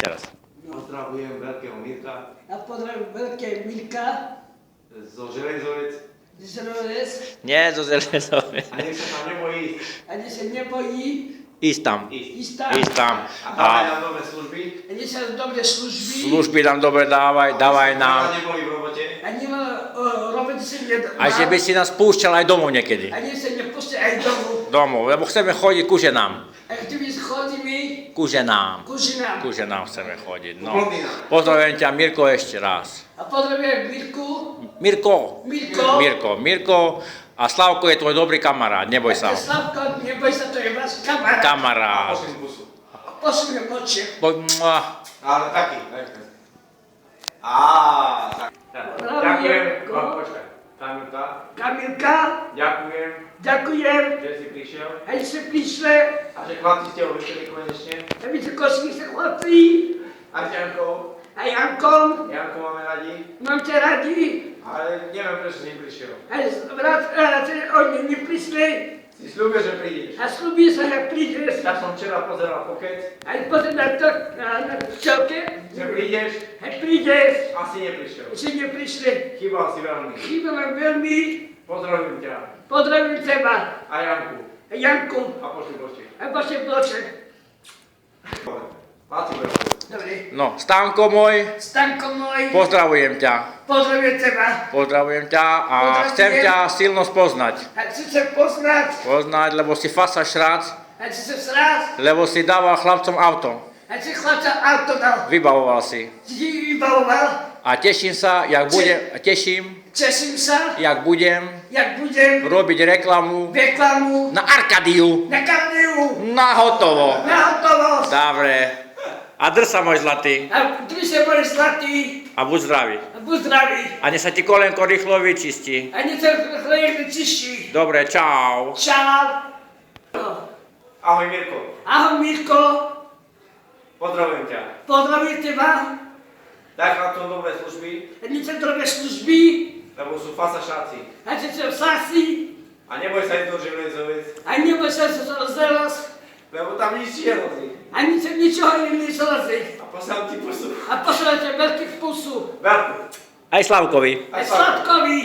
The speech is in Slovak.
Ešte raz. Pozdravujem veľkého Mirka A pozdravím veľké Mirka, zo Železovec Železovec, Nie, zo Železovec. a nech sa tam nebojí ani sa nebojí Ísť tam. ísť tam. Ísť tam. a dávaj nám nové služby. A nech sa dobre služby. Služby nám dobre dávaj A nám. neboli v robote. A nemal robiť si nedá. A že by si nás púšťal aj domov niekedy. A nech sa nepustí aj domov. Domov, lebo chceme chodiť ku ženám. A kdyby chodíme Ku ženám. ku ženám. Ku ženám chceme chodiť, no. Blondína. Pozdravujem ťa, Mirko, ešte raz. A pozdravujem Mirku, Mirko. Mirko. Mirko. A Slavko je tvoj dobrý kamarát, neboj sa. A Slavko, neboj sa, to je váš kamarát. A Kamarát. pošlím pusu. Pošlím oči. Ale taký. Á, tak. Ďakujem. Počkaj. Kamilka, Ďakujem, ďakujem. že si prišiel. Aj ste prišli, A že chlapci ste ho vyšli konečne. aby ste košli sa chlapci. A s Jankou. A Jankom, Janku máme radi. mám ťa radi. Ale neviem, prečo si neprišiel. Aj oni neprišli. Si slúbil, že prídeš. A slúbi sa, že prídeš. Tak som včera pozeral pokec, Aj pozerám to na čelke. že prídeš, Aj prídeš. asi neprišiel. Si neprišli. Chýbal si veľmi. Chýba vám veľmi. Pozdravujem ťa. Pozdravím teba. A Janku. A Janku. A pošli boček. A vaše bloče. Láci veľmi. Dobre. No, Stanko môj, Stanko môj. pozdravujem ťa. Pozdravujem teba. Pozdravujem ťa a chcem ťa silno spoznať. A chcem sa poznať. Poznať, lebo si fasa šrác, A chcem sa srác. lebo si dával chlapcom auto. A si chlapca auto dal. Vybavoval si. Si vybavoval. A teším sa, Teším sa, jak budem jak budem robiť reklamu reklamu na Arkadiu. na Kardiu. Na hotovo. Na hotovosť. Dobre. A drž sa, môj zlatý. A ty sa boli zlatý. A buď zdravý. A buď zdravý. A nech sa ti kolenko rýchlo vyčistí. A nech sa chlejek čistí. Dobre, čau. Čau. Ahoj Mirko. Ahoj Mirko. Pozdravujem ťa. Pozdravujem teba. Daj chlapcom dobré služby, A nech sa robia služby. lebo sú fasašáci. A nech sa sasi. A neboj sa ísť do Železovec, A neboj sa zelos. lebo tam nič nehrozí. A ničoho im nezlazí. A poslám ti pusu. A pošlete veľký vkusu. Veľkú. Aj Slavkovi. A sladkový.